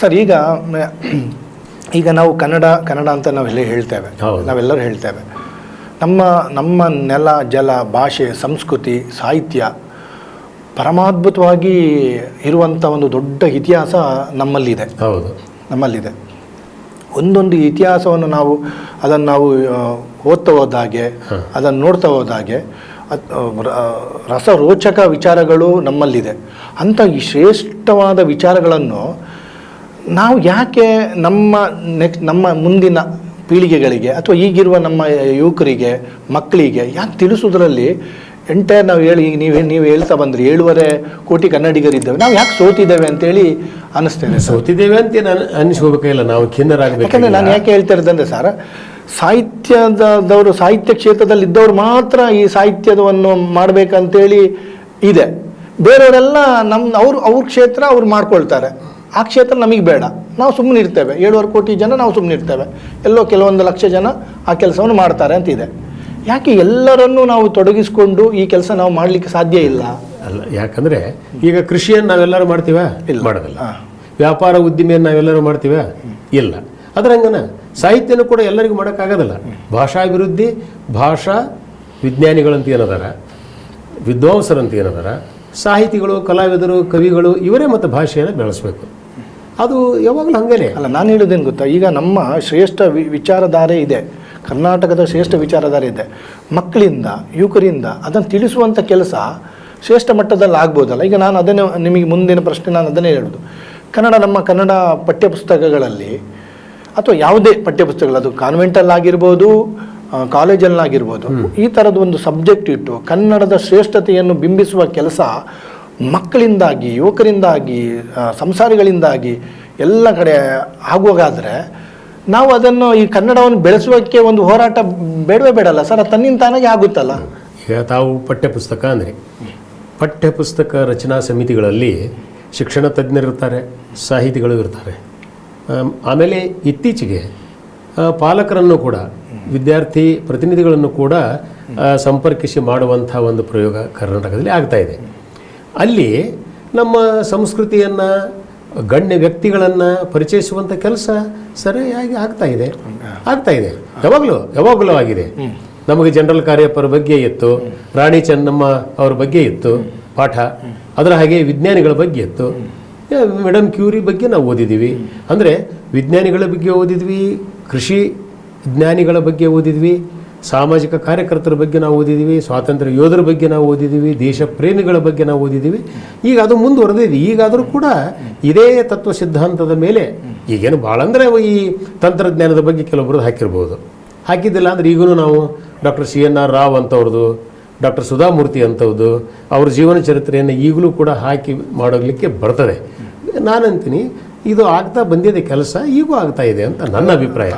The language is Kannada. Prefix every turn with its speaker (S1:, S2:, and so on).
S1: ಸರ್ ಈಗ ನಾವು ಕನ್ನಡ ಅಂತ ನಾವೆಲ್ಲ ಹೇಳ್ತೇವೆ, ನಾವೆಲ್ಲರೂ ಹೇಳ್ತೇವೆ. ನಮ್ಮ ನೆಲ, ಜಲ, ಭಾಷೆ, ಸಂಸ್ಕೃತಿ, ಸಾಹಿತ್ಯ ಪರಮಾದ್ಭುತವಾಗಿ ಇರುವಂಥ ಒಂದು ದೊಡ್ಡ ಇತಿಹಾಸ ನಮ್ಮಲ್ಲಿದೆ. ನಮ್ಮಲ್ಲಿದೆ. ಒಂದೊಂದು ಇತಿಹಾಸವನ್ನು ಅದನ್ನು ನಾವು ಓದ್ತಾ ಹೋದಾಗೆ, ಅದನ್ನು ನೋಡ್ತಾ ಹೋದಾಗೆ ರಸರೋಚಕ ವಿಚಾರಗಳು ನಮ್ಮಲ್ಲಿದೆ. ಅಂಥ ಈ ಶ್ರೇಷ್ಠವಾದ ವಿಚಾರಗಳನ್ನು ನಾವು ಯಾಕೆ ನಮ್ಮ ಮುಂದಿನ ಪೀಳಿಗೆಗಳಿಗೆ ಅಥವಾ ಈಗಿರುವ ನಮ್ಮ ಯುವಕರಿಗೆ, ಮಕ್ಕಳಿಗೆ ಯಾಕೆ ತಿಳಿಸೋದ್ರಲ್ಲಿ ನಾವು ನೀವು ಹೇಳ್ತಾ ಬಂದ್ರಿ 7.5 ಕೋಟಿ ಕನ್ನಡಿಗರಿದ್ದೇವೆ, ನಾವು ಯಾಕೆ ಸೋತಿದ್ದೇವೆ ಅಂತೇಳಿ ಅನ್ನಿಸ್ತೇನೆ.
S2: ಸೋತಿದ್ದೇವೆ ಅಂತ ಅನಿಸ್ಕೋಬೇಕಿಲ್ಲ, ನಾವು ಖಿನ್ನರಾಗಬೇಕು.
S1: ಯಾಕಂದರೆ ನಾನು ಯಾಕೆ ಹೇಳ್ತಾ ಇರೋದಂದ್ರೆ ಸರ್, ಸಾಹಿತ್ಯದವರು, ಸಾಹಿತ್ಯ ಕ್ಷೇತ್ರದಲ್ಲಿ ಇದ್ದವ್ರು ಮಾತ್ರ ಈ ಸಾಹಿತ್ಯವನ್ನು ಮಾಡಬೇಕಂತೇಳಿ ಇದೆ. ಬೇರೆಯವರೆಲ್ಲ ಅವ್ರ ಕ್ಷೇತ್ರ ಅವ್ರು ಮಾಡ್ಕೊಳ್ತಾರೆ, ಆ ಕ್ಷೇತ್ರ ನಮಗೆ ಬೇಡ, ನಾವು ಸುಮ್ಮನೆ ಇರ್ತೇವೆ. 7.5 ಕೋಟಿ ಜನ ನಾವು ಸುಮ್ಮನೆ ಇರ್ತೇವೆ, ಎಲ್ಲೋ ಕೆಲವೊಂದು ಲಕ್ಷ ಜನ ಆ ಕೆಲಸವನ್ನು ಮಾಡ್ತಾರೆ ಅಂತಿದೆ. ಯಾಕೆ ಎಲ್ಲರನ್ನೂ ನಾವು ತೊಡಗಿಸ್ಕೊಂಡು ಈ ಕೆಲಸ ನಾವು ಮಾಡಲಿಕ್ಕೆ ಸಾಧ್ಯ ಇಲ್ಲ?
S2: ಅಲ್ಲ, ಯಾಕಂದರೆ ಈಗ ಕೃಷಿಯನ್ನು ನಾವೆಲ್ಲರೂ ಮಾಡ್ತೀವ? ಮಾಡೋದಿಲ್ಲ. ವ್ಯಾಪಾರ ಉದ್ದಿಮೆಯನ್ನು ನಾವೆಲ್ಲರೂ ಮಾಡ್ತೀವ? ಇಲ್ಲ. ಅದರಂಗನ ಸಾಹಿತ್ಯನೂ ಕೂಡ ಎಲ್ಲರಿಗೂ ಮಾಡೋಕ್ಕಾಗೋದಿಲ್ಲ. ಭಾಷಾಭಿವೃದ್ಧಿ, ಭಾಷಾ ವಿಜ್ಞಾನಿಗಳಂತ ಏನದಾರ, ವಿದ್ವಾಂಸರಂತ ಏನದಾರ, ಸಾಹಿತಿಗಳು, ಕಲಾವಿದರು, ಕವಿಗಳು ಇವರೇ ಮತ್ತು ಭಾಷೆಯನ್ನು ಬೆಳೆಸಬೇಕು. ಅದು ಯಾವಾಗಲೂ ಹಾಗೇನೆ.
S1: ಅಲ್ಲ, ನಾನು ಹೇಳೋದೇನು ಗೊತ್ತಾ, ಈಗ ನಮ್ಮ ಶ್ರೇಷ್ಠ ವಿಚಾರಧಾರೆ ಇದೆ, ಕರ್ನಾಟಕದ ಶ್ರೇಷ್ಠ ವಿಚಾರಧಾರೆ ಇದೆ. ಮಕ್ಕಳಿಂದ, ಯುವಕರಿಂದ ಅದನ್ನು ತಿಳಿಸುವಂಥ ಕೆಲಸ ಶ್ರೇಷ್ಠ ಮಟ್ಟದಲ್ಲಿ ಆಗ್ಬೋದಲ್ಲ. ಈಗ ನಾನು ಅದನ್ನೇ ನಿಮಗೆ ಮುಂದಿನ ಪ್ರಶ್ನೆ ನಾನು ಅದನ್ನೇ ಹೇಳೋದು. ನಮ್ಮ ಕನ್ನಡ ಪಠ್ಯಪುಸ್ತಕಗಳಲ್ಲಿ ಅಥವಾ ಯಾವುದೇ ಪಠ್ಯಪುಸ್ತಕಗಳು, ಅದು ಕಾನ್ವೆಂಟಲ್ಲಾಗಿರ್ಬೋದು, ಕಾಲೇಜಲ್ಲಾಗಿರ್ಬೋದು, ಈ ಥರದ ಒಂದು ಸಬ್ಜೆಕ್ಟ್ ಇಟ್ಟು ಕನ್ನಡದ ಶ್ರೇಷ್ಠತೆಯನ್ನು ಬಿಂಬಿಸುವ ಕೆಲಸ ಮಕ್ಕಳಿಂದಾಗಿ, ಯುವಕರಿಂದಾಗಿ, ಸಂಸಾರಿಗಳಿಂದಾಗಿ ಎಲ್ಲ ಕಡೆ ಆಗುವಾಗಾದರೆ ನಾವು ಅದನ್ನು, ಈ ಕನ್ನಡವನ್ನು ಬೆಳೆಸೋಕ್ಕೆ ಒಂದು ಹೋರಾಟ ಬೇಡವೇ ಬೇಡಲ್ಲ ಸರ್, ತನ್ನಿಂದ ತಾನಾಗಿ ಆಗುತ್ತಲ್ಲ.
S2: ಈಗ ತಾವು ಪಠ್ಯಪುಸ್ತಕ ಅಂದರೆ ಪಠ್ಯಪುಸ್ತಕ ರಚನಾ ಸಮಿತಿಗಳಲ್ಲಿ ಶಿಕ್ಷಣ ತಜ್ಞರಿರ್ತಾರೆ, ಸಾಹಿತಿಗಳು ಇರ್ತಾರೆ. ಆಮೇಲೆ ಇತ್ತೀಚೆಗೆ ಪಾಲಕರನ್ನು ಕೂಡ, ವಿದ್ಯಾರ್ಥಿ ಪ್ರತಿನಿಧಿಗಳನ್ನು ಕೂಡ ಸಂಪರ್ಕಿಸಿ ಮಾಡುವಂಥ ಒಂದು ಪ್ರಯೋಗ ಕರ್ನಾಟಕದಲ್ಲಿ ಆಗ್ತಾಯಿದೆ. ಅಲ್ಲಿ ನಮ್ಮ ಸಂಸ್ಕೃತಿಯನ್ನು, ಗಣ್ಯ ವ್ಯಕ್ತಿಗಳನ್ನು ಪರಿಚಯಿಸುವಂಥ ಕೆಲಸ ಸರಿಯಾಗಿ ಆಗ್ತಾ ಇದೆ. ಯಾವಾಗಲೂ ಆಗಿದೆ. ನಮಗೆ ಜನರಲ್ ಕಾರ್ಯಪ್ಪರ ಬಗ್ಗೆ ಇತ್ತು, ರಾಣಿ ಚೆನ್ನಮ್ಮ ಅವ್ರ ಬಗ್ಗೆ ಇತ್ತು ಪಾಠ, ಅದರ ಹಾಗೆ ವಿಜ್ಞಾನಿಗಳ ಬಗ್ಗೆ ಇತ್ತು, ಮೇಡಮ್ ಕ್ಯೂರಿ ಬಗ್ಗೆ ನಾವು ಓದಿದ್ದೀವಿ. ಅಂದರೆ ವಿಜ್ಞಾನಿಗಳ ಬಗ್ಗೆ ಓದಿದ್ವಿ, ಕೃಷಿ ವಿಜ್ಞಾನಿಗಳ ಬಗ್ಗೆ ಓದಿದ್ವಿ, ಸಾಮಾಜಿಕ ಕಾರ್ಯಕರ್ತರ ಬಗ್ಗೆ ನಾವು ಓದಿದ್ದೀವಿ, ಸ್ವಾತಂತ್ರ್ಯ ಯೋಧರ ಬಗ್ಗೆ ನಾವು ಓದಿದ್ದೀವಿ, ದೇಶ ಪ್ರೇಮಿಗಳ ಬಗ್ಗೆ ನಾವು ಓದಿದ್ದೀವಿ. ಈಗ ಅದು ಮುಂದುವರೆದಿದೆ. ಈಗಾದರೂ ಕೂಡ ಇದೇ ತತ್ವ ಸಿದ್ಧಾಂತದ ಮೇಲೆ ಈಗೇನು ಭಾಳ ಅಂದರೆ ಈ ತಂತ್ರಜ್ಞಾನದ ಬಗ್ಗೆ ಕೆಲವೊಬ್ಬರು ಹಾಕಿದ್ದಿಲ್ಲ ಅಂದರೆ ಈಗಲೂ ನಾವು ಡಾಕ್ಟರ್ CNR ರಾವ್ ಅಂತವ್ರದ್ದು, ಡಾಕ್ಟರ್ ಸುಧಾಮೂರ್ತಿ ಅಂಥವ್ದು, ಅವ್ರ ಜೀವನ ಚರಿತ್ರೆಯನ್ನು ಈಗಲೂ ಕೂಡ ಹಾಕಿ ಮಾಡೋಗ್ಲಿಕ್ಕೆ ಬರ್ತದೆ. ನಾನಂತೀನಿ ಇದು ಆಗ್ತಾ ಬಂದಿದೆ ಕೆಲಸ, ಈಗೂ ಆಗ್ತಾ ಇದೆ ಅಂತ ನನ್ನ ಅಭಿಪ್ರಾಯ.